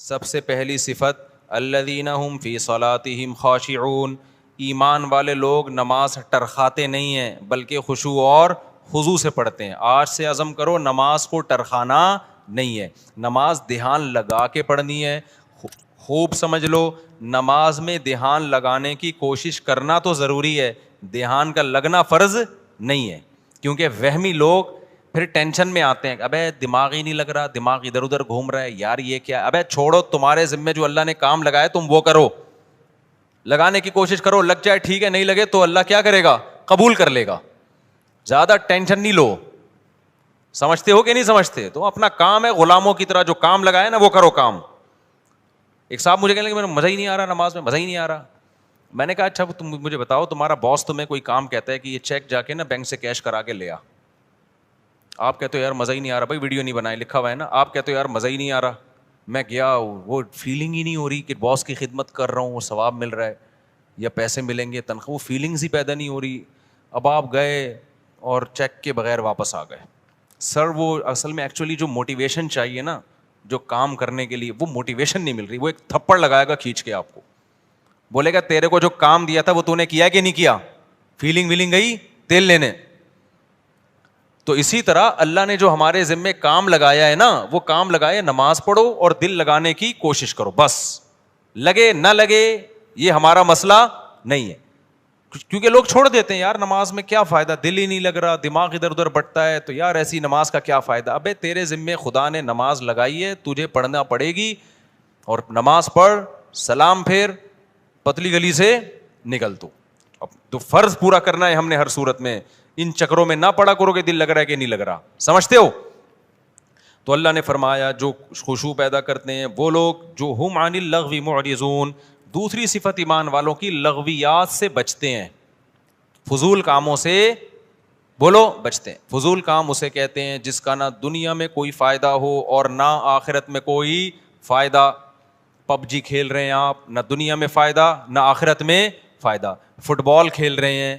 سب سے پہلی صفت الذین هم فی صلاتهم خاشعون، ایمان والے لوگ نماز ٹرخاتے نہیں ہیں بلکہ خشوع اور خضوع سے پڑھتے ہیں. آج سے عزم کرو نماز کو ٹرخانا نہیں ہے، نماز دھیان لگا کے پڑھنی ہے. خوب سمجھ لو، نماز میں دھیان لگانے کی کوشش کرنا تو ضروری ہے، دھیان کا لگنا فرض نہیں ہے. کیونکہ وہمی لوگ پھر ٹینشن میں آتے ہیں، ابے دماغ ہی نہیں لگ رہا، دماغ ادھر ادھر گھوم رہا ہے، یار یہ کیا. ابے چھوڑو، تمہارے ذمے جو اللہ نے کام لگایا تم وہ کرو، لگانے کی کوشش کرو، لگ جائے ٹھیک ہے، نہیں لگے تو اللہ کیا کرے گا؟ قبول کر لے گا. زیادہ ٹینشن نہیں لو. سمجھتے ہو کہ نہیں سمجھتے؟ تو اپنا کام ہے، غلاموں کی طرح جو کام لگایا نا وہ کرو کام. ایک صاحب مجھے کہنے لگے میرا مزہ ہی نہیں آ رہا نماز میں، مزہ ہی نہیں آ رہا. میں نے کہا اچھا تم مجھے بتاؤ، تمہارا باس تمہیں کوئی کام کہتا ہے کہ یہ چیک جا کے نا بینک سے کیش کرا کے لے آ، آپ کہتے ہو یار مزہ ہی نہیں آ رہا. بھائی ویڈیو نہیں بنائے، لکھا ہوا ہے نا. آپ کہتے ہو یار مزہ ہی نہیں آ رہا. میں گیا، وہ فیلنگ ہی نہیں ہو رہی کہ باس کی خدمت کر رہا ہوں، وہ ثواب مل رہا ہے یا پیسے ملیں گے تنخواہ، وہ فیلنگز ہی پیدا نہیں ہو رہی. اب آپ گئے اور چیک کے بغیر واپس آ گئے. سر وہ اصل میں ایکچولی جو موٹیویشن چاہیے نا جو کام کرنے کے لیے، وہ موٹیویشن نہیں مل رہی. وہ ایک تھپڑ لگائے گا کھینچ کے آپ کو، بولے گا تیرے کو جو کام دیا تھا وہ تو نے کیا کہ نہیں کیا، فیلنگ ویلنگ گئی تیل لینے. تو اسی طرح اللہ نے جو ہمارے ذمے کام لگایا ہے نا، وہ کام لگائے نماز پڑھو اور دل لگانے کی کوشش کرو. بس لگے نہ لگے یہ ہمارا مسئلہ نہیں ہے. کیونکہ لوگ چھوڑ دیتے ہیں، یار نماز میں کیا فائدہ، دل ہی نہیں لگ رہا، دماغ ادھر ادھر بٹتا ہے، تو یار ایسی نماز کا کیا فائدہ. ابے تیرے ذمے خدا نے نماز لگائی ہے، تجھے پڑھنا پڑے گی، اور نماز پڑھ، سلام پھیر، پتلی گلی سے نکل. اب تو فرض پورا کرنا ہے ہم نے ہر صورت میں. ان چکروں میں نہ پڑا کرو کہ دل لگ رہا ہے کہ نہیں لگ رہا. سمجھتے ہو؟ تو اللہ نے فرمایا جو خشوع پیدا کرتے ہیں وہ لوگ جو ہم عن اللغو معرضون. دوسری صفت ایمان والوں کی لغویات سے بچتے ہیں، فضول کاموں سے بولو بچتے ہیں. فضول کام اسے کہتے ہیں جس کا نہ دنیا میں کوئی فائدہ ہو اور نہ آخرت میں کوئی فائدہ. پب جی کھیل رہے ہیں آپ، نہ دنیا میں فائدہ نہ آخرت میں فائدہ. فٹ بال کھیل رہے ہیں،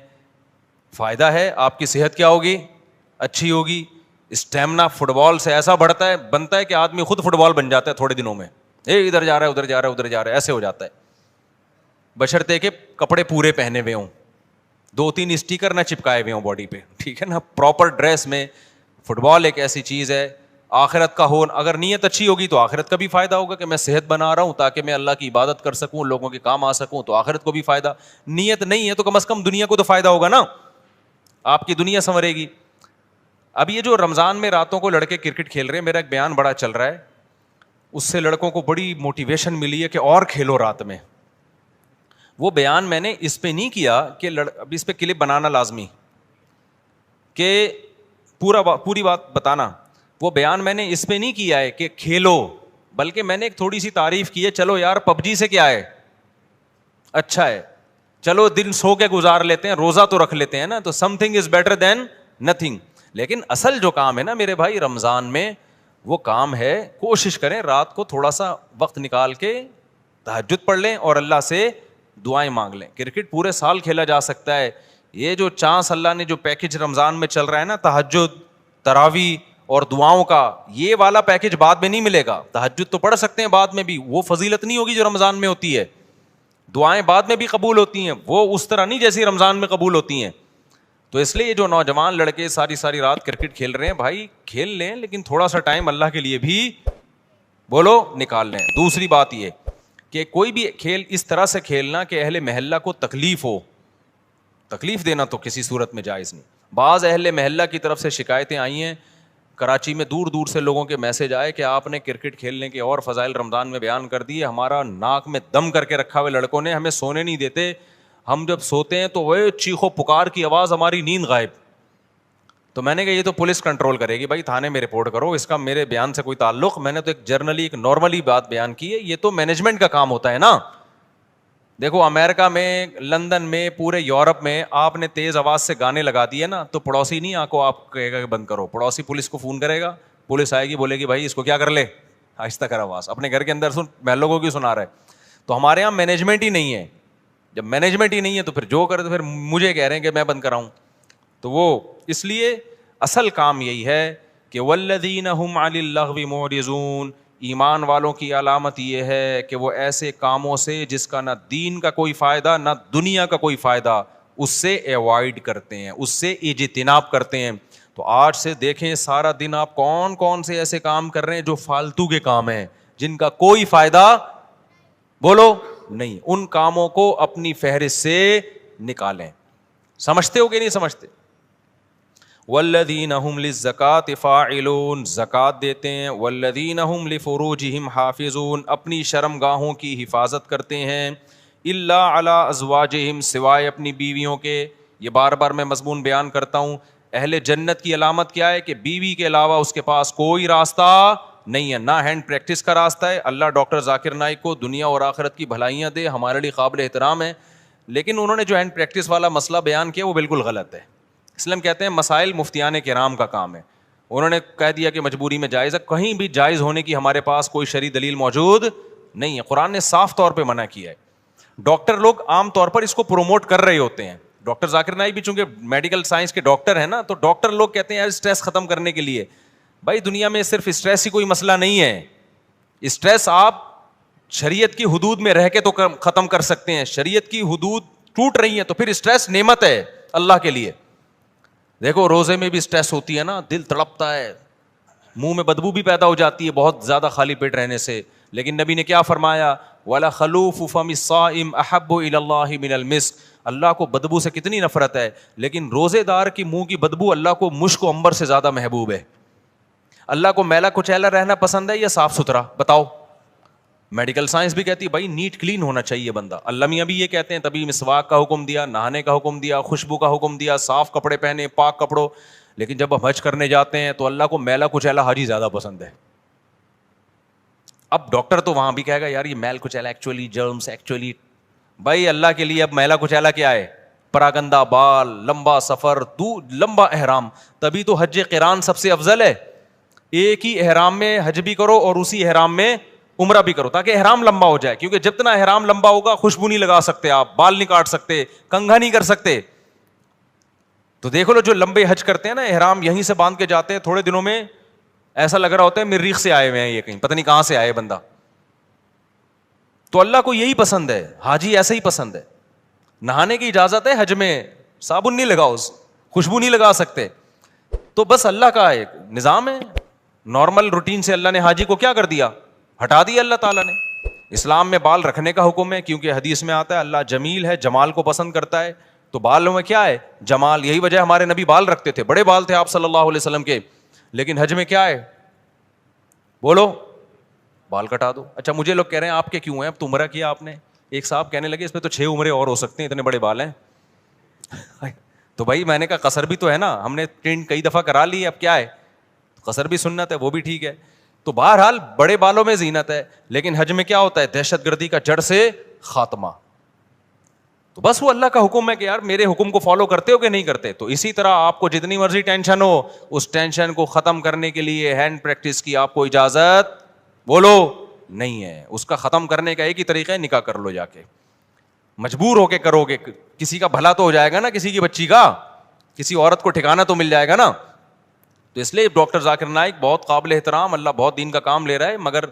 فائدہ ہے، آپ کی صحت کیا ہوگی؟ اچھی ہوگی. اسٹیمنا فٹ بال سے ایسا بنتا ہے کہ آدمی خود فٹ بال بن جاتا ہے تھوڑے دنوں میں. ادھر جا رہا ہے ادھر جا رہا ہے ادھر جا رہا ہے، ایسے ہو جاتا ہے. بشرطے کہ کپڑے پورے پہنے ہوئے ہوں، 2-3 اسٹیکر نہ چپکائے ہوئے ہوں باڈی پہ، ٹھیک ہے نا، پراپر ڈریس میں. فٹ بال ایک ایسی چیز ہے آخرت کا ہو، اگر نیت اچھی ہوگی تو آخرت کا بھی فائدہ ہوگا کہ میں صحت بنا رہا ہوں تاکہ میں اللہ کی عبادت کر سکوں، لوگوں کے کام آ سکوں، تو آخرت کو بھی فائدہ. نیت نہیں ہے تو کم از کم دنیا کو تو فائدہ ہوگا نا، آپ کی دنیا سنورے گی. اب یہ جو رمضان میں راتوں کو لڑکے کرکٹ کھیل رہے ہیں، میرا ایک بیان بڑا چل رہا ہے، اس سے لڑکوں کو بڑی موٹیویشن ملی ہے کہ اور کھیلو رات میں. وہ بیان میں نے اس پہ نہیں کیا کہ اب اس پہ کلپ بنانا لازمی کہ پوری بات بتانا. وہ بیان میں نے اس پہ نہیں کیا ہے کہ کھیلو، بلکہ میں نے ایک تھوڑی سی تعریف کی ہے. چلو یار پب جی سے کیا ہے، اچھا ہے، چلو دن سو کے گزار لیتے ہیں، روزہ تو رکھ لیتے ہیں نا، تو some thing is better than nothing. لیکن اصل جو کام ہے نا میرے بھائی رمضان میں، وہ کام ہے کوشش کریں رات کو تھوڑا سا وقت نکال کے تہجد پڑھ لیں اور اللہ سے دعائیں مانگ لیں. کرکٹ پورے سال کھیلا جا سکتا ہے. یہ جو چانس اللہ نے جو پیکج رمضان میں چل رہا ہے نا، تہجد، تراویح اور دعاؤں کا، یہ والا پیکج بعد میں نہیں ملے گا. تہجد تو پڑھ سکتے ہیں بعد میں بھی، وہ فضیلت نہیں ہوگی جو رمضان میں ہوتی ہے. دعائیں بعد میں بھی قبول ہوتی ہیں، وہ اس طرح نہیں جیسی رمضان میں قبول ہوتی ہیں. تو اس لیے یہ جو نوجوان لڑکے ساری رات کرکٹ کھیل رہے ہیں، بھائی کھیل لیں لیکن تھوڑا سا ٹائم اللہ کے لیے بھی بولو نکال لیں. دوسری بات یہ کہ کوئی بھی کھیل اس طرح سے کھیلنا کہ اہل محلہ کو تکلیف ہو، تکلیف دینا تو کسی صورت میں جائز نہیں. بعض اہل محلہ کی طرف سے شکایتیں آئی ہیں، کراچی میں دور دور سے لوگوں کے میسج آئے کہ آپ نے کرکٹ کھیلنے کے اور فضائل رمضان میں بیان کر دیے، ہمارا ناک میں دم کر کے رکھا ہوئے لڑکوں نے، ہمیں سونے نہیں دیتے، ہم جب سوتے ہیں تو وہ چیخو پکار کی آواز، ہماری نیند غائب. تو میں نے کہا یہ تو پولیس کنٹرول کرے گی، بھائی تھانے میں رپورٹ کرو، اس کا میرے بیان سے کوئی تعلق. میں نے تو ایک جرنلی ایک نارملی بات بیان کی ہے، یہ تو مینجمنٹ کا کام ہوتا ہے نا. دیکھو امریکہ میں، لندن میں، پورے یورپ میں آپ نے تیز آواز سے گانے لگا دیے نا تو پڑوسی نہیں آ کو آپ کہے گا کہ بند کرو، پڑوسی پولیس کو فون کرے گا، پولیس آئے گی بولے گی بھائی اس کو کیا کر لے، آہستہ کر آواز، اپنے گھر کے اندر سن، محلوں کو کیوں سنا رہا ہے. تو ہمارے یہاں مینجمنٹ ہی نہیں ہے. جب مینجمنٹ ہی نہیں ہے تو پھر جو کرے تو پھر مجھے کہہ رہے ہیں کہ میں بند کراؤں. تو وہ اس لیے اصل کام یہی ہے کہ والذین هم عن اللغو معرضون، ایمان والوں کی علامت یہ ہے کہ وہ ایسے کاموں سے جس کا نہ دین کا کوئی فائدہ نہ دنیا کا کوئی فائدہ اس سے ایوائڈ کرتے ہیں, اس سے اجتناب کرتے ہیں. تو آج سے دیکھیں سارا دن آپ کون کون سے ایسے کام کر رہے ہیں جو فالتو کے کام ہیں, جن کا کوئی فائدہ بولو نہیں. ان کاموں کو اپنی فہرست سے نکالیں. سمجھتے ہو کہ نہیں سمجھتے؟ والذین هم للزکاة فاعلون, زکوٰۃ دیتے ہیں. والذین هم لفروجہم حافظون, اپنی شرمگاہوں کی حفاظت کرتے ہیں. الا علی ازواجہم, سوائے اپنی بیویوں کے. یہ بار بار میں مضمون بیان کرتا ہوں. اہل جنت کی علامت کیا ہے کہ بیوی کے علاوہ اس کے پاس کوئی راستہ نہیں ہے, نہ ہینڈ پریکٹس کا راستہ ہے. اللہ ڈاکٹر ذاکر نائک کو دنیا اور آخرت کی بھلائیاں دے, ہمارے لیے قابل احترام ہے, لیکن انہوں نے جو ہینڈ پریکٹس والا مسئلہ بیان کیا وہ بالکل غلط ہے. اس لیے ہم کہتے ہیں مسائل مفتیان کرام کا کام ہے. انہوں نے کہہ دیا کہ مجبوری میں جائز ہے, کہیں بھی جائز ہونے کی ہمارے پاس کوئی شرعی دلیل موجود نہیں ہے. قرآن نے صاف طور پہ منع کیا ہے. ڈاکٹر لوگ عام طور پر اس کو پروموٹ کر رہے ہوتے ہیں. ڈاکٹر ذاکر نائک بھی چونکہ میڈیکل سائنس کے ڈاکٹر ہیں نا, تو ڈاکٹر لوگ کہتے ہیں اسٹریس ختم کرنے کے لیے. بھائی دنیا میں صرف اسٹریس ہی کوئی مسئلہ نہیں ہے. اسٹریس آپ شریعت کی حدود میں رہ کے تو ختم کر سکتے ہیں. شریعت کی حدود ٹوٹ رہی ہیں تو پھر اسٹریس نعمت ہے اللہ کے لیے. دیکھو روزے میں بھی اسٹریس ہوتی ہے نا, دل تڑپتا ہے, منہ میں بدبو بھی پیدا ہو جاتی ہے بہت زیادہ خالی پیٹ رہنے سے. لیکن نبی نے کیا فرمایا؟ وَلَخَلُوفُ فَمِ الصَّائِمِ أَحَبُّ إِلَى اللَّهِ مِنَ الْمِسْكِ. اللہ کو بدبو سے کتنی نفرت ہے, لیکن روزے دار کی منہ کی بدبو اللہ کو مشک و عنبر سے زیادہ محبوب ہے. اللہ کو میلا کچیلا رہنا پسند ہے یا صاف ستھرا؟ بتاؤ. میڈیکل سائنس بھی کہتی ہے بھائی نیٹ کلین ہونا چاہیے بندہ. اللہ میاں بھی یہ کہتے ہیں, تبھی مسواک کا حکم دیا, نہانے کا حکم دیا, خوشبو کا حکم دیا, صاف کپڑے پہنے, پاک کپڑوں. لیکن جب ہم حج کرنے جاتے ہیں تو اللہ کو میلا کچیلا حاجی زیادہ پسند ہے. اب ڈاکٹر تو وہاں بھی کہے گا یار یہ میل کچیلا ایکچولی جرمس ایکچولی. بھائی اللہ کے لیے اب میلا کچیلا کیا ہے؟ پراگندہ بال, لمبا سفر, لمبا احرام. تبھی تو حج قران سب سے افضل ہے. ایک ہی احرام میں حج بھی کرو اور اسی احرام میں عمرہ بھی کرو, تاکہ احرام لمبا ہو جائے. کیونکہ جتنا احرام لمبا ہوگا خوشبو نہیں لگا سکتے آپ, بال نہیں کاٹ سکتے, کنگھا نہیں کر سکتے. تو دیکھو لو جو لمبے حج کرتے ہیں نا, احرام یہیں سے باندھ کے جاتے ہیں, تھوڑے دنوں میں ایسا لگ رہا ہوتا ہے مریخ سے آئے ہوئے ہیں یہ, کہیں پتہ نہیں کہاں سے آئے بندہ. تو اللہ کو یہی پسند ہے, حاجی ایسا ہی پسند ہے. نہانے کی اجازت ہے حج میں, صابن نہیں لگاؤ, خوشبو نہیں لگا سکتے. تو بس اللہ کا ایک نظام ہے, نارمل روٹین سے اللہ نے حاجی کو کیا کر دیا؟ ہٹا دیا اللہ تعالیٰ نے. اسلام میں بال رکھنے کا حکم ہے, کیونکہ حدیث میں آتا ہے اللہ جمیل ہے, جمال کو پسند کرتا ہے. تو بالوں میں کیا ہے؟ جمال. یہی وجہ ہمارے نبی بال رکھتے تھے, بڑے بال تھے آپ صلی اللہ علیہ وسلم کے. لیکن حج میں کیا ہے؟ بولو, بال کٹا دو. اچھا مجھے لوگ کہہ رہے ہیں آپ کے کیوں ہیں, اب تو عمرہ کیا آپ نے. ایک صاحب کہنے لگے اس پہ تو 6 عمرے اور ہو سکتے ہیں, اتنے بڑے بال ہیں. تو بھائی میں نے کہا قصر بھی تو ہے نا, ہم نے ٹرین کئی دفعہ کرا لی, اب کیا ہے, قصر بھی سنت ہے, وہ بھی ٹھیک ہے. تو بہرحال بڑے بالوں میں زینت ہے, لیکن حج میں کیا ہوتا ہے؟ دہشت گردی کا جڑ سے خاتمہ. تو بس وہ اللہ کا حکم ہے کہ یار میرے حکم کو فالو کرتے ہو کہ نہیں کرتے. تو اسی طرح آپ کو جتنی مرضی ٹینشن ہو, اس ٹینشن کو ختم کرنے کے لیے ہینڈ پریکٹس کی آپ کو اجازت بولو نہیں ہے. اس کا ختم کرنے کا ایک ہی طریقہ ہے, نکاح کر لو جا کے. مجبور ہو کے کرو گے, کسی کا بھلا تو ہو جائے گا نا, کسی کی بچی کا, کسی عورت کو ٹھکانا تو مل جائے گا نا. تو اس لیے ڈاکٹر ذاکر نائک بہت قابل احترام, اللہ بہت دین کا کام لے رہا ہے, مگر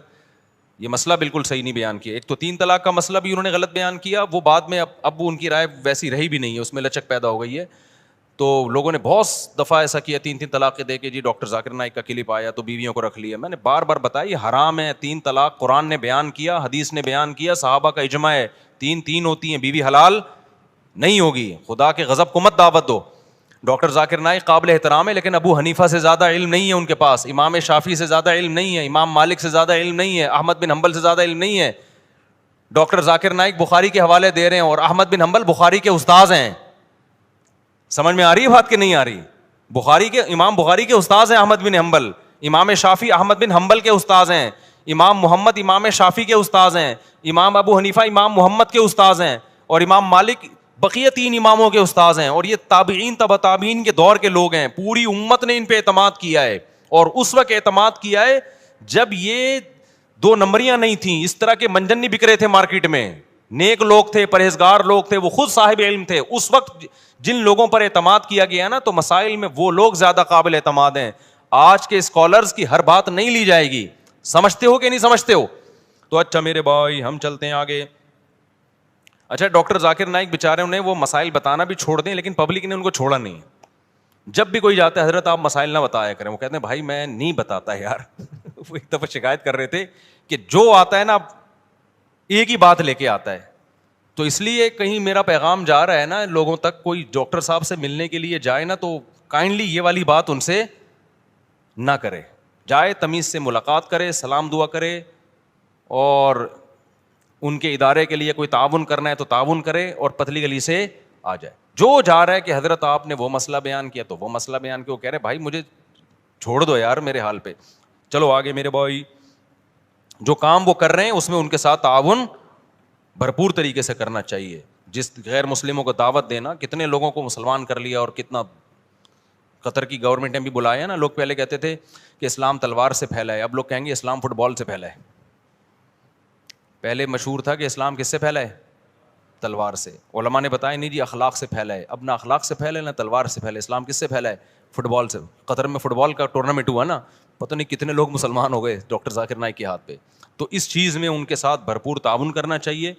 یہ مسئلہ بالکل صحیح نہیں بیان کیا. ایک تو 3 طلاق کا مسئلہ بھی انہوں نے غلط بیان کیا, وہ بعد میں اب ان کی رائے ویسی رہی بھی نہیں ہے, اس میں لچک پیدا ہو گئی ہے. تو لوگوں نے بہت دفعہ ایسا کیا, 3 طلاقیں دے کے جی ڈاکٹر ذاکر نائک کا کلپ آیا تو بیویوں کو رکھ لیا. میں نے بار بار بتایا یہ حرام ہے. 3 طلاق قرآن نے بیان کیا, حدیث نے بیان کیا, صحابہ کا اجماع ہے, 3 ہوتی ہیں, بیوی حلال نہیں ہوگی. خدا کے غضب کو مت دعوت دو. ڈاکٹر ذاکر نائک قابل احترام ہے, لیکن ابو حنیفہ سے زیادہ علم نہیں ہے ان کے پاس, امام شافعی سے زیادہ علم نہیں ہے, امام مالک سے زیادہ علم نہیں ہے, احمد بن حنبل سے زیادہ علم نہیں ہے. ڈاکٹر ذاکر نائک بخاری کے حوالے دے رہے ہیں اور احمد بن حنبل بخاری کے استاذ ہیں. سمجھ میں آ رہی ہے بات کہ نہیں آ رہی؟ امام بخاری کے استاذ ہیں احمد بن حنبل, امام شافعی احمد بن حنبل کے استاذ ہیں, امام محمد امام شافعی کے استاذ ہیں, امام ابو حنیفہ امام محمد کے استاذ ہیں, اور امام مالک بقیہ 3 اماموں کے استاذ ہیں. اور یہ تابعین تبع تابعین کے دور کے لوگ ہیں. پوری امت نے ان پہ اعتماد کیا ہے, اور اس وقت اعتماد کیا ہے جب یہ 2 نمبریاں نہیں تھیں, اس طرح کے منجن نہیں بک رہے تھے مارکیٹ میں. نیک لوگ تھے, پرہیزگار لوگ تھے, وہ خود صاحب علم تھے. اس وقت جن لوگوں پر اعتماد کیا گیا نا, تو مسائل میں وہ لوگ زیادہ قابل اعتماد ہیں. آج کے اسکالرز کی ہر بات نہیں لی جائے گی. سمجھتے ہو کہ نہیں سمجھتے ہو؟ تو اچھا میرے بھائی ہم چلتے ہیں آگے. اچھا ڈاکٹر ذاکر نائک بیچارے انہیں وہ مسائل بتانا بھی چھوڑ دیں, لیکن پبلک نے ان کو چھوڑا نہیں. جب بھی کوئی جاتا ہے حضرت آپ مسائل نہ بتایا کریں, وہ کہتے ہیں بھائی میں نہیں بتاتا یار. وہ ایک دفعہ شکایت کر رہے تھے کہ جو آتا ہے نا ایک ہی بات لے کے آتا ہے. تو اس لیے کہیں میرا پیغام جا رہا ہے نا لوگوں تک, کوئی ڈاکٹر صاحب سے ملنے کے لیے جائے نا تو کائنڈلی یہ والی بات ان سے نہ کرے. جائے تمیز سے ملاقات کرے, سلام دعا کرے, اور ان کے ادارے کے لیے کوئی تعاون کرنا ہے تو تعاون کرے, اور پتلی گلی سے آ جائے. جو جا رہا ہے کہ حضرت آپ نے وہ مسئلہ بیان کیا تو وہ مسئلہ بیان کیا, وہ کہہ رہے بھائی مجھے چھوڑ دو یار میرے حال پہ. چلو آگے میرے بھائی, جو کام وہ کر رہے ہیں اس میں ان کے ساتھ تعاون بھرپور طریقے سے کرنا چاہیے. جس غیر مسلموں کو دعوت دینا, کتنے لوگوں کو مسلمان کر لیا, اور کتنا قطر کی گورنمنٹ نے بھی بلایا نا. لوگ پہلے کہتے تھے کہ اسلام تلوار سے پھیلا ہے, اب لوگ کہیں گے اسلام فٹ بال سے پھیلا ہے. پہلے مشہور تھا کہ اسلام کس سے پھیلا ہے؟ تلوار سے. علماء نے بتایا نہیں جی اخلاق سے پھیلا ہے. اب نہ اخلاق سے پھیلا ہے نہ تلوار سے پھیلا ہے. اسلام کس سے پھیلا ہے؟ فٹ بال سے. قطر میں فٹ بال کا ٹورنامنٹ ہوا نا, پتہ نہیں کتنے لوگ مسلمان ہو گئے ڈاکٹر ذاکر نائک کے ہاتھ پہ. تو اس چیز میں ان کے ساتھ بھرپور تعاون کرنا چاہیے,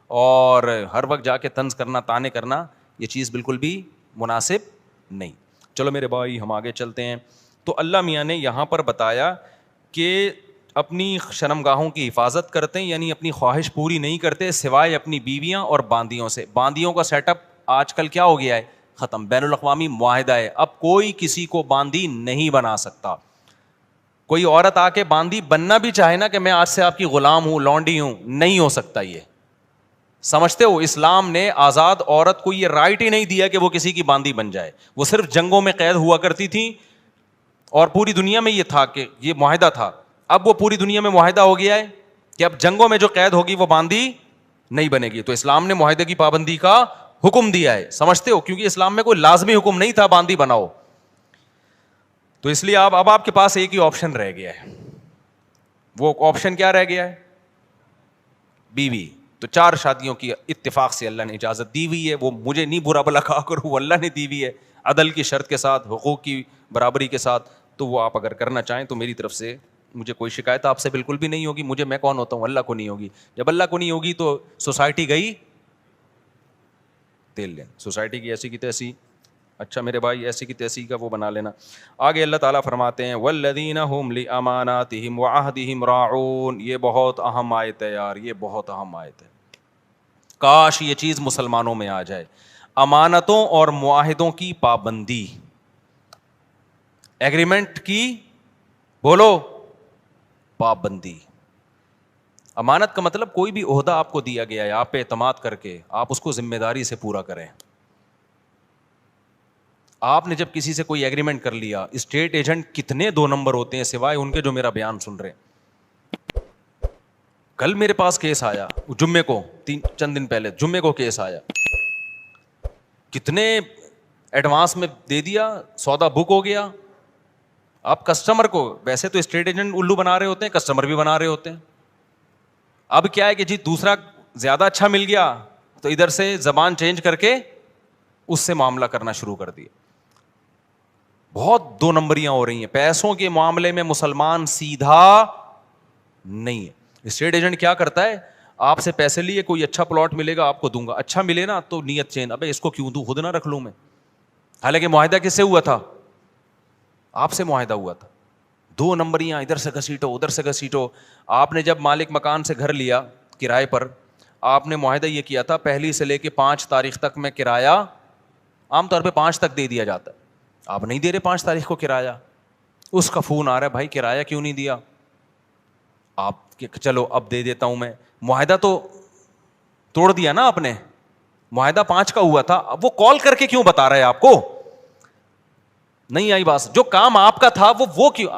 اور ہر وقت جا کے طنز کرنا, تانے کرنا, یہ چیز بالکل بھی مناسب نہیں. چلو میرے بھائی ہم آگے چلتے ہیں. تو اللہ میاں نے یہاں پر بتایا کہ اپنی شرمگاہوں کی حفاظت کرتے ہیں, یعنی اپنی خواہش پوری نہیں کرتے سوائے اپنی بیویاں اور باندیوں سے. باندیوں کا سیٹ اپ آج کل کیا ہو گیا ہے؟ ختم. بین الاقوامی معاہدہ ہے, اب کوئی کسی کو باندی نہیں بنا سکتا. کوئی عورت آ کے باندی بننا بھی چاہے نا کہ میں آج سے آپ کی غلام ہوں, لونڈی ہوں, نہیں ہو سکتا. یہ سمجھتے ہو اسلام نے آزاد عورت کو یہ رائٹ ہی نہیں دیا کہ وہ کسی کی باندی بن جائے. وہ صرف جنگوں میں قید ہوا کرتی تھی, اور پوری دنیا میں یہ تھا کہ یہ معاہدہ تھا. اب وہ پوری دنیا میں معاہدہ ہو گیا ہے کہ اب جنگوں میں جو قید ہوگی وہ باندی نہیں بنے گی. تو اسلام نے معاہدے کی پابندی کا حکم دیا ہے. سمجھتے ہو, کیونکہ اسلام میں کوئی لازمی حکم نہیں تھا باندی بناؤ. تو اس لیے اب آپ کے پاس ایک ہی آپشن رہ گیا ہے. وہ آپشن کیا رہ گیا ہے؟ بیوی. تو 4 شادیوں کی اتفاق سے اللہ نے اجازت دی ہوئی ہے. وہ مجھے نہیں برا بلا کہا کرو, وہ اللہ نے دی ہوئی ہے عدل کی شرط کے ساتھ, حقوق کی برابری کے ساتھ. تو وہ آپ اگر کرنا چاہیں تو میری طرف سے مجھے کوئی شکایت آپ سے بالکل بھی نہیں ہوگی. مجھے, میں کون ہوتا ہوں؟ اللہ کو نہیں ہوگی. جب اللہ کو نہیں ہوگی تو سوسائٹی گئی تیل لین, سوسائٹی کی ایسی کی تیسی. اچھا میرے بھائی ایسی کی تیسی کا وہ بنا لینا. آگے اللہ تعالیٰ فرماتے ہیں والذین هم لاماناتهم وعہدهم راعون. یہ بہت اہم آیت ہے یار, یہ بہت اہم آیت ہے. کاش یہ چیز مسلمانوں میں آ جائے. امانتوں اور معاہدوں کی پابندی, ایگریمنٹ کی بولو پابندی. امانت کا مطلب کوئی بھی عہدہ آپ کو دیا گیا ہے, آپ پہ اعتماد کر کے آپ اس کو ذمہ داری سے پورا کریں. آپ نے جب کسی سے کوئی ایگریمنٹ کر لیا, اسٹیٹ ایجنٹ کتنے 2 نمبر ہوتے ہیں سوائے ان کے جو میرا بیان سن رہے ہیں. کل میرے پاس کیس آیا, جمعے کو, چند دن پہلے جمعے کو کیس آیا, کتنے ایڈوانس میں دے دیا, سودا بک ہو گیا. آپ کسٹمر کو, ویسے تو اسٹیٹ ایجنٹ الو بنا رہے ہوتے ہیں, کسٹمر بھی بنا رہے ہوتے ہیں. اب کیا ہے کہ جی دوسرا زیادہ اچھا مل گیا تو ادھر سے زبان چینج کر کے اس سے معاملہ کرنا شروع کر دیا. بہت 2 نمبریاں ہو رہی ہیں پیسوں کے معاملے میں. مسلمان سیدھا نہیں ہے. اسٹیٹ ایجنٹ کیا کرتا ہے, آپ سے پیسے لیے, کوئی اچھا پلاٹ ملے گا آپ کو دوں گا, اچھا ملے نا تو نیت چین, ابے اس کو کیوں دوں, خود نہ رکھ لوں میں. حالانکہ معاہدہ کس سے ہوا تھا؟ آپ سے معاہدہ ہوا تھا. 2 نمبریاں, ادھر سے گھسیٹو ادھر سے گھسیٹو. آپ نے جب مالک مکان سے گھر لیا کرائے پر, آپ نے معاہدہ یہ کیا تھا 1 سے لے کے 5 تاریخ تک میں کرایہ, عام طور پہ 5 تک دے دیا جاتا ہے. آپ نہیں دے رہے 5 تاریخ کو کرایہ, اس کا فون آ رہا ہے بھائی کرایہ کیوں نہیں دیا. آپ چلو اب دے دیتا ہوں میں. معاہدہ تو توڑ دیا نا آپ نے, معاہدہ 5 کا ہوا تھا. اب وہ کال کر کے کیوں بتا رہا ہے آپ کو؟ نہیں آئی بات. جو کام آپ کا تھا وہ کیوں,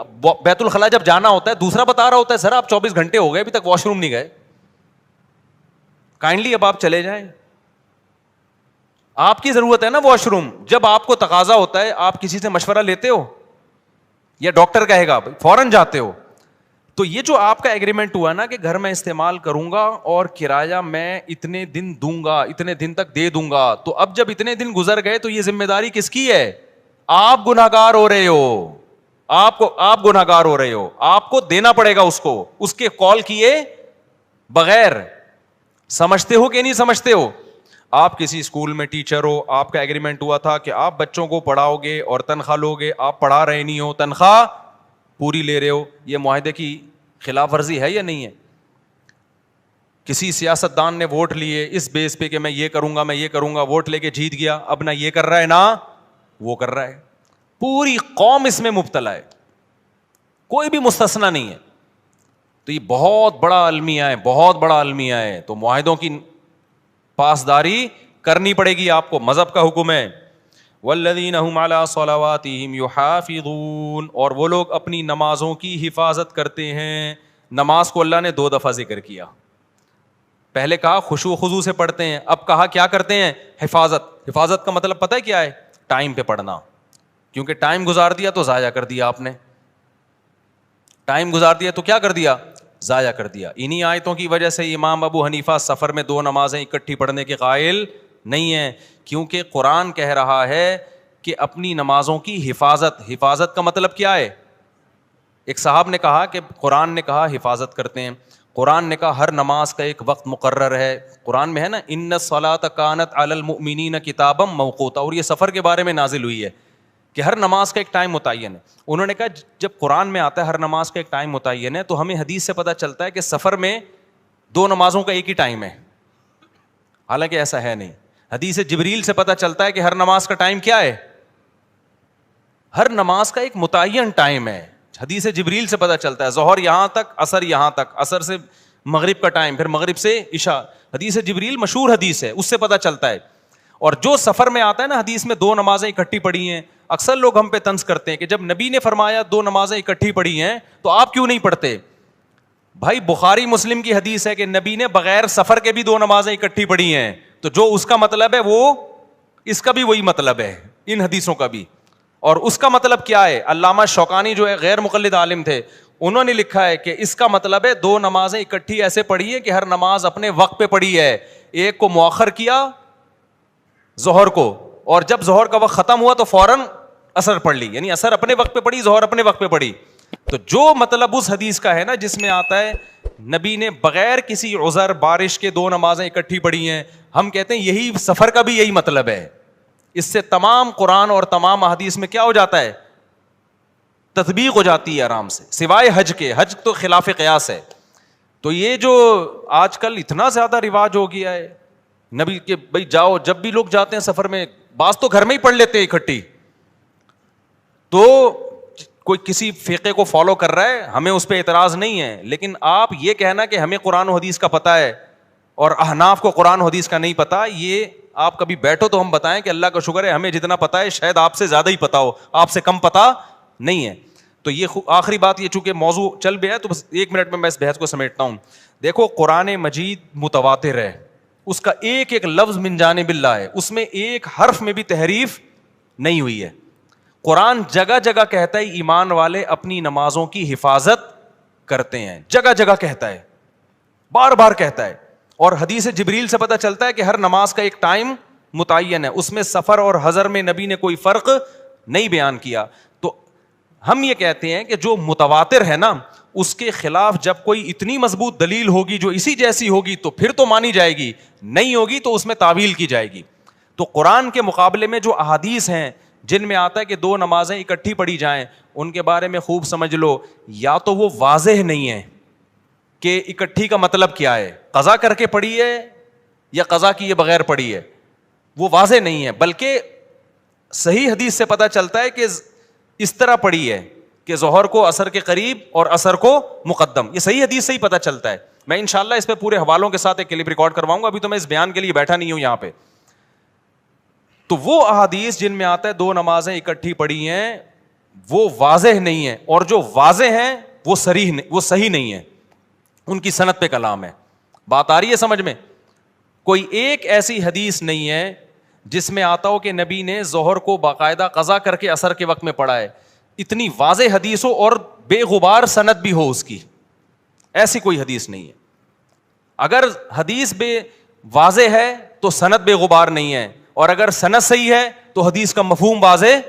بیت الخلاء جب جانا ہوتا ہے دوسرا بتا رہا ہوتا ہے سر آپ 24 گھنٹے ہو گئے ابھی تک واش روم نہیں گئے, کائنڈلی اب آپ چلے جائیں. آپ کی ضرورت ہے نا واش روم, جب آپ کو تقاضا ہوتا ہے آپ کسی سے مشورہ لیتے ہو یا ڈاکٹر کہے گا فوراً جاتے ہو. تو یہ جو آپ کا ایگریمنٹ ہوا نا کہ گھر میں استعمال کروں گا اور کرایہ میں اتنے دن دوں گا, اتنے دن تک دے دوں گا, تو اب جب اتنے دن گزر گئے تو یہ ذمہ داری کس کی ہے؟ آپ گناہگار ہو رہے ہو, آپ گناہگار ہو رہے ہو, آپ کو دینا پڑے گا اس کو, اس کے کال کیے بغیر. سمجھتے ہو کہ نہیں سمجھتے ہو؟ آپ کسی اسکول میں ٹیچر ہو, آپ کا ایگریمنٹ ہوا تھا کہ آپ بچوں کو پڑھاؤ گے اور تنخواہ لو گے, آپ پڑھا رہے نہیں ہو, تنخواہ پوری لے رہے ہو, یہ معاہدے کی خلاف ورزی ہے یا نہیں ہے؟ کسی سیاست دان نے ووٹ لیے اس بیس پہ کہ میں یہ کروں گا, میں یہ کروں گا, ووٹ لے کے جیت گیا, اب نہ یہ کر رہا ہے نہ وہ کر رہا ہے, پوری قوم اس میں مبتلا ہے, کوئی بھی مستثنا نہیں ہے. تو یہ بہت بڑا المیہ ہے, بہت بڑا المیہ ہے. تو معاہدوں کی پاسداری کرنی پڑے گی آپ کو, مذہب کا حکم ہے. والذین هم علی صلواتہم یحافظون, اور وہ لوگ اپنی نمازوں کی حفاظت کرتے ہیں. نماز کو اللہ نے 2 دفعہ ذکر کیا, پہلے کہا خشوع و خضوع سے پڑھتے ہیں, اب کہا کیا کرتے ہیں؟ حفاظت. حفاظت کا مطلب پتہ ہے کیا ہے؟ ٹائم پہ پڑھنا, کیونکہ ٹائم گزار دیا تو ضائع کر دیا آپ نے, ٹائم گزار دیا تو کیا کر دیا؟ ضائع کر دیا. انہی آیتوں کی وجہ سے امام ابو حنیفہ سفر میں 2 نمازیں اکٹھی پڑھنے کے قائل نہیں ہیں, کیونکہ قرآن کہہ رہا ہے کہ اپنی نمازوں کی حفاظت. حفاظت کا مطلب کیا ہے؟ ایک صاحب نے کہا کہ قرآن نے کہا حفاظت کرتے ہیں, قرآن نے کہا ہر نماز کا ایک وقت مقرر ہے. قرآن میں ہے نا ان الصلاۃ کانت علی المؤمنین کتابا موقوتا, اور یہ سفر کے بارے میں نازل ہوئی ہے کہ ہر نماز کا ایک ٹائم متعین ہے. انہوں نے کہا جب قرآن میں آتا ہے ہر نماز کا ایک ٹائم متعین ہے, تو ہمیں حدیث سے پتہ چلتا ہے کہ سفر میں 2 نمازوں کا ایک ہی ٹائم ہے, حالانکہ ایسا ہے نہیں. حدیث جبریل سے پتہ چلتا ہے کہ ہر نماز کا ٹائم کیا ہے؟ ہر نماز کا ایک متعین ٹائم ہے. حدیث جبریل سے پتہ چلتا ہے ظہر یہاں تک, عصر یہاں تک, عصر سے مغرب کا ٹائم, پھر مغرب سے عشاء. حدیث جبریل مشہور حدیث ہے, اس سے پتہ چلتا ہے. اور جو سفر میں آتا ہے نا حدیث میں 2 نمازیں اکٹھی پڑھی ہیں, اکثر لوگ ہم پہ طنز کرتے ہیں کہ جب نبی نے فرمایا 2 نمازیں اکٹھی پڑھی ہیں تو آپ کیوں نہیں پڑھتے؟ بھائی بخاری مسلم کی حدیث ہے کہ نبی نے بغیر سفر کے بھی 2 نمازیں اکٹھی پڑھی ہیں, تو جو اس کا مطلب ہے وہ اس کا بھی وہی مطلب ہے, ان حدیثوں کا بھی. اور اس کا مطلب کیا ہے؟ علامہ شوکانی جو ہے غیر مقلد عالم تھے, انہوں نے لکھا ہے کہ اس کا مطلب ہے 2 نمازیں اکٹھی ایسے پڑھی ہے کہ ہر نماز اپنے وقت پہ پڑھی ہے. ایک کو مؤخر کیا ظہر کو, اور جب ظہر کا وقت ختم ہوا تو فوراً عصر پڑھ لی, یعنی عصر اپنے وقت پہ پڑھی, ظہر اپنے وقت پہ پڑھی. تو جو مطلب اس حدیث کا ہے نا جس میں آتا ہے نبی نے بغیر کسی عذر بارش کے 2 نمازیں اکٹھی پڑھی ہیں, ہم کہتے ہیں یہی سفر کا بھی یہی مطلب ہے. اس سے تمام قرآن اور تمام احادیث میں کیا ہو جاتا ہے؟ تطبیق ہو جاتی ہے آرام سے, سوائے حج کے. حج تو خلاف قیاس ہے. تو یہ جو آج کل اتنا زیادہ رواج ہو گیا ہے نبی کے, بھائی جاؤ, جب بھی لوگ جاتے ہیں سفر میں, بعض تو گھر میں ہی پڑھ لیتے ہیں اکٹھی, تو کوئی کسی فقہ کو فالو کر رہا ہے, ہمیں اس پہ اعتراض نہیں ہے. لیکن آپ یہ کہنا کہ ہمیں قرآن و حدیث کا پتہ ہے اور احناف کو قرآن و حدیث کا نہیں پتہ, یہ آپ کبھی بیٹھو تو ہم بتائیں کہ اللہ کا شکر ہے ہمیں جتنا پتہ ہے شاید آپ سے زیادہ ہی پتہ ہو, آپ سے کم پتہ نہیں ہے. تو یہ آخری بات, یہ چونکہ موضوع چل گیا ہے تو بس 1 منٹ میں اس بحث کو سمیٹتا ہوں. دیکھو قرآن مجید متواتر ہے, اس کا ایک ایک لفظ من جانب اللہ ہے, اس میں ایک حرف میں بھی تحریف نہیں ہوئی ہے. قرآن جگہ جگہ کہتا ہے ایمان والے اپنی نمازوں کی حفاظت کرتے ہیں, جگہ جگہ کہتا ہے, بار بار کہتا ہے. اور حدیث جبریل سے پتہ چلتا ہے کہ ہر نماز کا ایک ٹائم متعین ہے, اس میں سفر اور حضر میں نبی نے کوئی فرق نہیں بیان کیا. تو ہم یہ کہتے ہیں کہ جو متواتر ہے نا اس کے خلاف جب کوئی اتنی مضبوط دلیل ہوگی جو اسی جیسی ہوگی تو پھر تو مانی جائے گی, نہیں ہوگی تو اس میں تعویل کی جائے گی. تو قرآن کے مقابلے میں جو احادیث ہیں جن میں آتا ہے کہ 2 نمازیں اکٹھی پڑھی جائیں, ان کے بارے میں خوب سمجھ لو, یا تو وہ واضح نہیں ہے کہ اکٹھی کا مطلب کیا ہے, قضا کر کے پڑھی ہے یا قضا کیے بغیر پڑھی ہے, وہ واضح نہیں ہے. بلکہ صحیح حدیث سے پتہ چلتا ہے کہ اس طرح پڑھی ہے کہ ظہر کو عصر کے قریب اور عصر کو مقدم, یہ صحیح حدیث سے ہی پتہ چلتا ہے. میں انشاءاللہ اس پہ پورے حوالوں کے ساتھ ایک کلپ ریکارڈ کرواؤں گا, ابھی تو میں اس بیان کے لیے بیٹھا نہیں ہوں یہاں پہ. تو وہ احادیث جن میں آتا ہے 2 نمازیں اکٹھی پڑھی ہیں وہ واضح نہیں ہے, اور جو واضح ہیں وہ صحیح نہیں ہے, ان کی سند پہ کلام ہے. بات آ رہی ہے سمجھ میں؟ کوئی ایک ایسی حدیث نہیں ہے جس میں آتا ہو کہ نبی نے ظہر کو باقاعدہ قضا کر کے عصر کے وقت میں پڑھا ہے. اتنی واضح حدیث ہو اور بے غبار سند بھی ہو اس کی, ایسی کوئی حدیث نہیں ہے. اگر حدیث بے واضح ہے تو سند بے غبار نہیں ہے, اور اگر سند صحیح ہے تو حدیث کا مفہوم واضح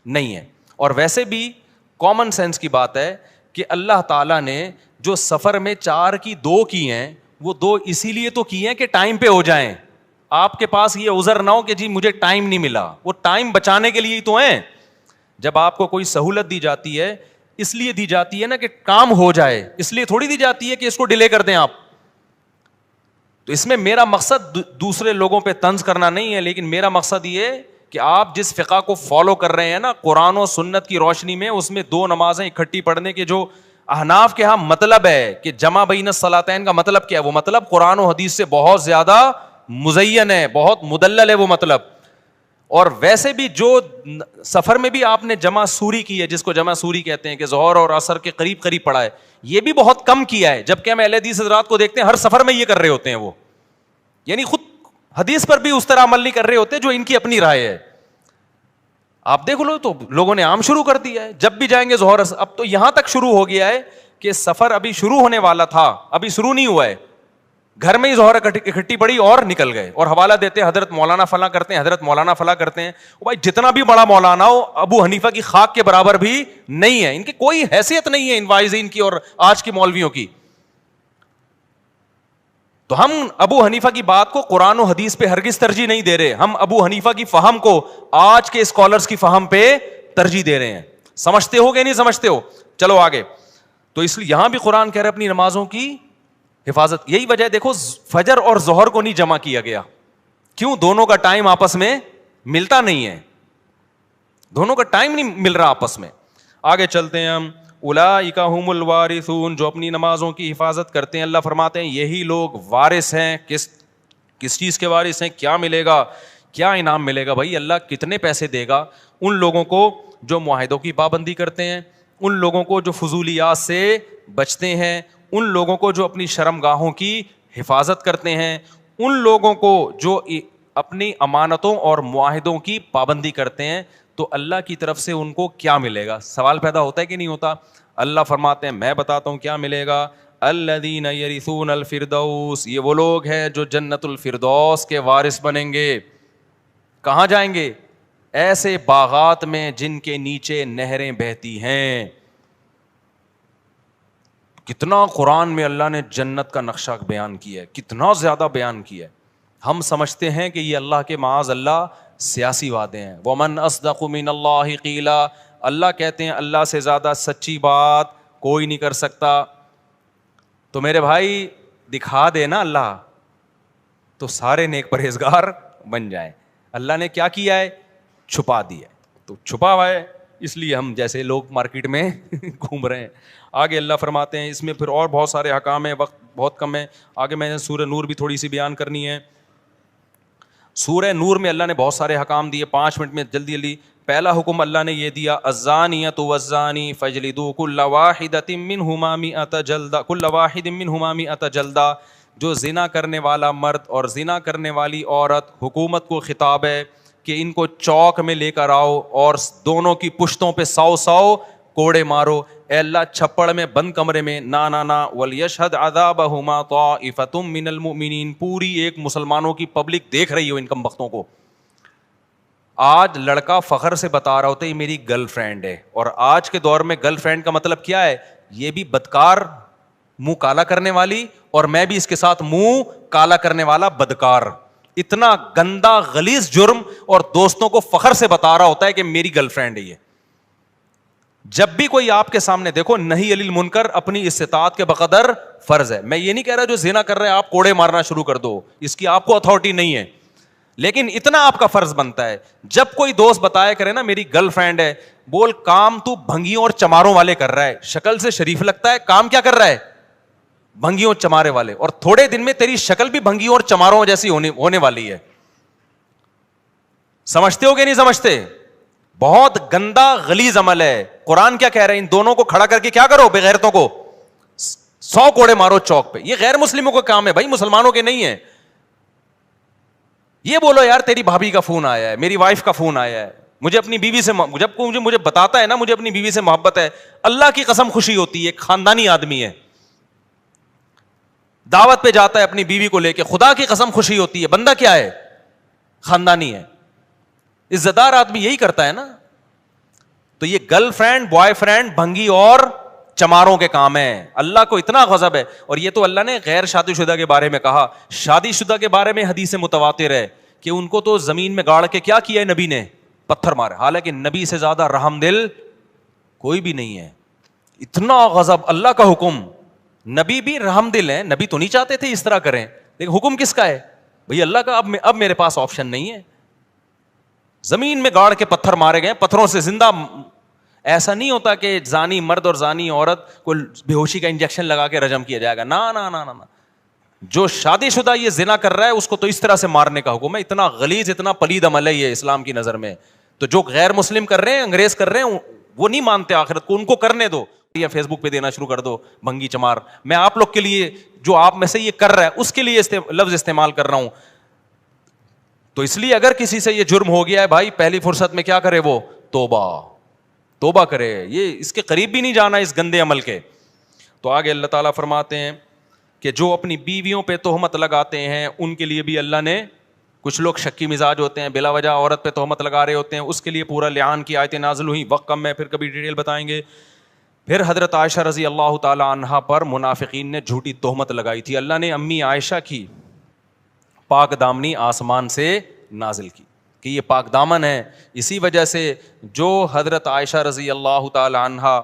نہیں ہے. اور ویسے بھی کامن سینس کی بات ہے کہ اللہ تعالیٰ نے جو سفر میں 4 کی 2 کی ہیں, وہ 2 اسی لیے تو کی ہیں کہ ٹائم پہ ہو جائیں. آپ کے پاس یہ عذر نہ ہو کہ جی مجھے ٹائم نہیں ملا, وہ ٹائم بچانے کے لیے ہی تو ہیں. جب آپ کو کوئی سہولت دی جاتی ہے اس لیے دی جاتی ہے نا کہ کام ہو جائے, اس لیے تھوڑی دی جاتی ہے کہ اس کو ڈیلے کر دیں آپ. تو اس میں میرا مقصد دوسرے لوگوں پہ طنز کرنا نہیں ہے, لیکن میرا مقصد یہ کہ آپ جس فقہ کو فالو کر رہے ہیں نا قرآن و سنت کی روشنی میں, اس میں 2 نمازیں اکٹھی پڑھنے کے جو احناف کے ہاں مطلب ہے کہ جمع بین الصلاتین کا مطلب کیا ہے, وہ مطلب قرآن و حدیث سے بہت زیادہ مزین ہے, بہت مدلل ہے وہ مطلب. اور ویسے بھی جو سفر میں بھی آپ نے جمع سوری کی ہے, جس کو جمع سوری کہتے ہیں کہ ظہر اور عصر کے قریب قریب پڑھا ہے, یہ بھی بہت کم کیا ہے. جبکہ ہم اہل حدیث حضرات کو دیکھتے ہیں ہر سفر میں یہ کر رہے ہوتے ہیں, وہ یعنی خود حدیث پر بھی اس طرح عمل نہیں کر رہے ہوتے جو ان کی اپنی رائے ہے. آپ دیکھ لو تو لوگوں نے عام شروع کر دیا ہے, جب بھی جائیں گے ظہر. اب تو یہاں تک شروع ہو گیا ہے کہ سفر ابھی شروع ہونے والا تھا, ابھی شروع نہیں ہوا ہے, گھر میں ہی ظہر اکٹھی پڑی اور نکل گئے, اور حوالہ دیتے ہیں حضرت مولانا فلاں کرتے ہیں, حضرت مولانا فلاں کرتے ہیں. بھائی جتنا بھی بڑا مولانا ہو ابو حنیفہ کی خاک کے برابر بھی نہیں ہے, ان کی کوئی حیثیت نہیں ہے ان واعظین کی اور آج کی مولویوں کی. تو ہم ابو حنیفہ کی بات کو قرآن و حدیث پہ ہرگز ترجیح نہیں دے رہے, ہم ابو حنیفہ کی فہم کو آج کے اسکالرز کی فہم پہ ترجیح دے رہے ہیں. سمجھتے ہو کہ نہیں سمجھتے ہو؟ چلو آگے. تو اس لیے یہاں بھی قرآن کہہ رہے اپنی نمازوں کی حفاظت. یہی وجہ دیکھو فجر اور ظہر کو نہیں جمع کیا گیا. کیوں؟ دونوں کا ٹائم آپس میں ملتا نہیں ہے, دونوں کا ٹائم نہیں مل رہا آپس میں. آگے چلتے ہیں ہم. اولئک ھم الوارثون, جو اپنی نمازوں کی حفاظت کرتے ہیں, اللہ فرماتے ہیں یہی لوگ وارث ہیں. کس چیز کے وارث ہیں؟ کیا ملے گا, کیا انعام ملے گا بھائی, اللہ کتنے پیسے دے گا ان لوگوں کو جو معاہدوں کی پابندی کرتے ہیں, ان لوگوں کو جو فضولیات سے بچتے ہیں, ان لوگوں کو جو اپنی شرمگاہوں کی حفاظت کرتے ہیں, ان لوگوں کو جو اپنی امانتوں اور معاہدوں کی پابندی کرتے ہیں. تو اللہ کی طرف سے ان کو کیا ملے گا؟ سوال پیدا ہوتا ہے کہ نہیں ہوتا؟ اللہ فرماتے ہیں میں بتاتا ہوں کیا ملے گا. الذین یرثون الفردوس, یہ وہ لوگ ہیں جو جنت الفردوس کے وارث بنیں گے. کہاں جائیں گے؟ ایسے باغات میں جن کے نیچے نہریں بہتی ہیں. کتنا قرآن میں اللہ نے جنت کا نقشہ بیان کیا ہے, کتنا زیادہ بیان کیا ہے. ہم سمجھتے ہیں کہ یہ اللہ کے معاذ اللہ سیاسی وعدے ہیں. ومن اصدق من اللہ قیلا, اللہ کہتے ہیں اللہ سے زیادہ سچی بات کوئی نہیں کر سکتا. تو میرے بھائی دکھا دے نا اللہ, تو سارے نیک پرہیزگار بن جائیں. اللہ نے کیا کیا ہے؟ چھپا دیا ہے. تو چھپا ہوا ہے اس لیے ہم جیسے لوگ مارکیٹ میں گھوم رہے ہیں. آگے اللہ فرماتے ہیں اس میں پھر اور بہت سارے احکام ہیں, وقت بہت کم ہے. آگے میں نے سورہ نور بھی تھوڑی سی بیان کرنی ہے. سورہ نور میں اللہ نے بہت سارے احکام دیے, 5 منٹ میں جلدی جلدی. پہلا حکم اللہ نے یہ دیا, الزانیۃ والزانی فاجلدوا کل واحدۃ منہما مئۃ جلدہ, کل واحد منہما مئۃ جلدہ. جو زنا کرنے والا مرد اور زنا کرنے والی عورت, حکومت کو خطاب ہے کہ ان کو چوک میں لے کر آؤ اور دونوں کی پشتوں پہ 100 کوڑے مارو. اے اللہ چھپڑ میں بند کمرے میں نہ ولیشہد عذابہما طائفۃ من المؤمنین, پوری ایک مسلمانوں کی پبلک دیکھ رہی ہو ان کم بختوں کو. آج لڑکا فخر سے بتا رہا ہوتا ہے یہ میری گرل فرینڈ ہے, اور آج کے دور میں گرل فرینڈ کا مطلب کیا ہے؟ یہ بھی بدکار, منہ کالا کرنے والی, اور میں بھی اس کے ساتھ منہ کالا کرنے والا بدکار. اتنا گندا غلیظ جرم, اور دوستوں کو فخر سے بتا رہا ہوتا ہے کہ میری گرل فرینڈ ہے یہ. جب بھی کوئی آپ کے سامنے دیکھو, نہی علی المنکر اپنی استطاعت کے بقدر فرض ہے. میں یہ نہیں کہہ رہا جو زنا کر رہے ہیں آپ کوڑے مارنا شروع کر دو, اس کی آپ کو اتھارٹی نہیں ہے, لیکن اتنا آپ کا فرض بنتا ہے جب کوئی دوست بتایا کرے نا میری گرل فرینڈ ہے, بول کام تو بھنگیوں اور چماروں والے کر رہا ہے, شکل سے شریف لگتا ہے, کام کیا کر رہا ہے؟ بھنگیوں چمارے والے. اور تھوڑے دن میں تیری شکل بھی بھنگیوں اور چماروں جیسی ہونے والی ہے. سمجھتے ہو کہ نہیں سمجھتے؟ بہت گندا غلیظ عمل ہے. قرآن کیا کہہ رہے ہیں؟ ان دونوں کو کھڑا کر کے کیا کرو؟ بے غیرتوں کو 100 کوڑے مارو چوک پہ. یہ غیر مسلموں کا کام ہے بھائی, مسلمانوں کے نہیں ہے. یہ بولو یار تیری بھابھی کا فون آیا ہے, میری وائف کا فون آیا ہے, مجھے اپنی بیوی سے, جب کوئی مجھے بتاتا ہے نا مجھے اپنی بیوی سے محبت ہے, اللہ کی قسم خوشی ہوتی ہے. خاندانی آدمی ہے, دعوت پہ جاتا ہے اپنی بیوی کو لے کے, خدا کی قسم خوشی ہوتی ہے. بندہ کیا ہے؟ خاندانی ہے, عزت دار آدمی یہی کرتا ہے نا. تو یہ گرل فرینڈ بوائے فرینڈ بھنگی اور چماروں کے کام ہیں. اللہ کو اتنا غضب ہے. اور یہ تو اللہ نے غیر شادی شدہ کے بارے میں کہا. شادی شدہ کے بارے میں حدیث متواتر ہے کہ ان کو تو زمین میں گاڑ کے کیا کیا ہے نبی نے, پتھر مارے. حالانکہ نبی سے زیادہ رحم دل کوئی بھی نہیں ہے. اتنا غضب, اللہ کا حکم. نبی بھی رحم دل ہیں, نبی تو نہیں چاہتے تھے اس طرح کریں, لیکن حکم کس کا ہے بھئی, اللہ کا. اب میرے پاس آپشن نہیں ہے. زمین میں گاڑ کے پتھر مارے گئے, پتھروں سے زندہ. ایسا نہیں ہوتا کہ زانی مرد اور زانی عورت کو بے ہوشی کا انجیکشن لگا کے رجم کیا جائے گا. نا نا نا نا, جو شادی شدہ یہ زنا کر رہا ہے اس کو تو اس طرح سے مارنے کا حکم ہے. اتنا غلیظ, اتنا پلید عمل ہے یہ اسلام کی نظر میں. تو جو غیر مسلم کر رہے ہیں, انگریز کر رہے ہیں, وہ نہیں مانتے آخرت کو, ان کو کرنے دو. یا فیس بک پہ دینا شروع کر دو بھنگی چمار. میں آپ لوگ کے لیے, جو آپ میں سے یہ کر رہا ہے اس کے لیے لفظ استعمال کر رہا ہوں. تو اس لیے اگر کسی سے یہ جرم ہو گیا ہے بھائی, پہلی فرصت میں کیا کرے, وہ توبہ کرے. یہ اس کے قریب بھی نہیں جانا اس گندے عمل کے. تو آگے اللہ تعالیٰ فرماتے ہیں کہ جو اپنی بیویوں پہ تہمت لگاتے ہیں ان کے لیے بھی اللہ نے, کچھ لوگ شکی مزاج ہوتے ہیں, بلا وجہ عورت پہ تہمت لگا رہے ہوتے ہیں, اس کے لیے پورا لعان کی آیتیں نازل ہوئی. وقت کم ہے, پھر کبھی ڈیٹیل بتائیں گے. پھر حضرت عائشہ رضی اللہ تعالی عنہا پر منافقین نے جھوٹی تہمت لگائی تھی. اللہ نے امی عائشہ کی پاک دامنی آسمان سے نازل کی کہ یہ پاک دامن ہے. اسی وجہ سے جو حضرت عائشہ رضی اللہ تعالی عنہا,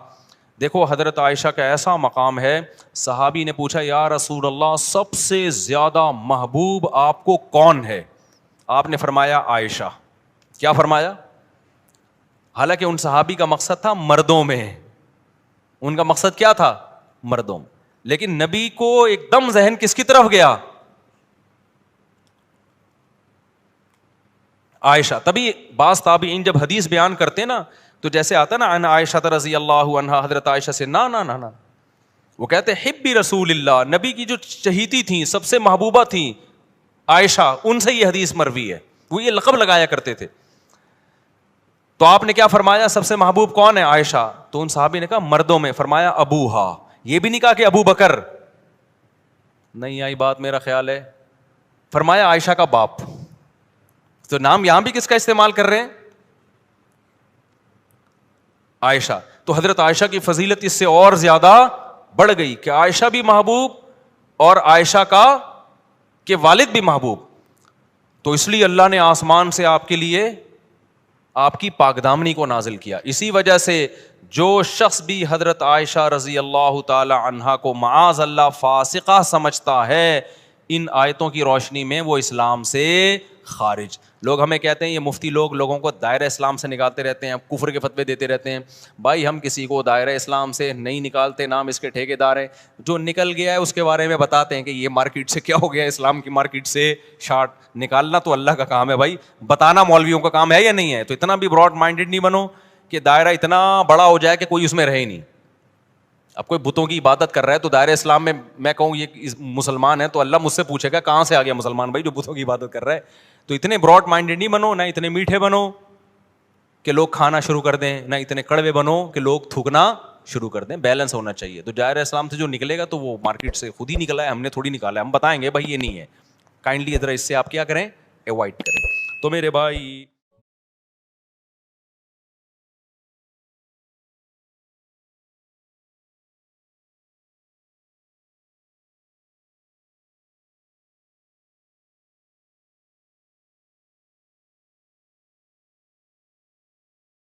دیکھو حضرت عائشہ کا ایسا مقام ہے, صحابی نے پوچھا یا رسول اللہ سب سے زیادہ محبوب آپ کو کون ہے؟ آپ نے فرمایا عائشہ. کیا فرمایا؟ حالانکہ ان صحابی کا مقصد تھا مردوں میں, ان کا مقصد کیا تھا, مردوں میں. لیکن نبی کو ایک دم ذہن کس کی طرف گیا؟ عائشہ. تبھی بعض تابعین جب حدیث بیان کرتے نا تو جیسے آتا نا ان عائشہ رضی اللہ عنہا, حضرت عائشہ سے نا نا نا نا, وہ کہتے حبی رسول اللہ, نبی کی جو چہیتی تھیں, سب سے محبوبہ تھیں عائشہ, ان سے یہ حدیث مروی ہے. وہ یہ لقب لگایا کرتے تھے. تو آپ نے کیا فرمایا, سب سے محبوب کون ہے؟ عائشہ. تو ان صحابی نے کہا مردوں میں. فرمایا ابوہا. یہ بھی نہیں کہا کہ ابو بکر, نہیں آئی بات میرا خیال ہے. فرمایا عائشہ کا باپ. تو نام یہاں بھی کس کا استعمال کر رہے ہیں؟ عائشہ. تو حضرت عائشہ کی فضیلت اس سے اور زیادہ بڑھ گئی کہ عائشہ بھی محبوب اور عائشہ کا کے والد بھی محبوب. تو اس لیے اللہ نے آسمان سے آپ کے لیے آپ کی پاکدامنی کو نازل کیا. اسی وجہ سے جو شخص بھی حضرت عائشہ رضی اللہ تعالی عنہا کو معاذ اللہ فاسقہ سمجھتا ہے, ان آیتوں کی روشنی میں وہ اسلام سے خارج. لوگ ہمیں کہتے ہیں یہ مفتی لوگ لوگوں کو دائرہ اسلام سے نکالتے رہتے ہیں, کفر کے فتوے دیتے رہتے ہیں. بھائی ہم کسی کو دائرہ اسلام سے نہیں نکالتے, نام اس کے ٹھیکیدار ہیں. جو نکل گیا ہے اس کے بارے میں بتاتے ہیں کہ یہ مارکیٹ سے کیا ہو گیا, اسلام کی مارکیٹ سے شارٹ نکالنا تو اللہ کا کام ہے بھائی, بتانا مولویوں کا کام ہے یا نہیں ہے. تو اتنا بھی براڈ مائنڈیڈ نہیں بنو کہ دائرہ اتنا بڑا ہو جائے کہ کوئی اس میں رہے نہیں. اب کوئی بتوں کی عبادت کر رہا ہے تو دائرہ اسلام میں کہوں یہ مسلمان ہے تو اللہ مجھ سے پوچھے گا کہاں سے آ گیا مسلمان بھائی جو بتوں کی عبادت کر رہا ہے. تو اتنے براڈ مائنڈیڈ نہیں بنو, نہ اتنے میٹھے بنو کہ لوگ کھانا شروع کر دیں, نہ اتنے کڑوے بنو کہ لوگ تھوکنا شروع کر دیں. بیلنس ہونا چاہیے. تو دائرہ اسلام سے جو نکلے گا تو وہ مارکیٹ سے خود ہی نکلا ہے, ہم نے تھوڑی نکالا ہے. ہم بتائیں گے بھائی یہ نہیں ہے, کائنڈلی ادھر اس سے آپ کیا کریں, اوائڈ کریں. تو میرے بھائی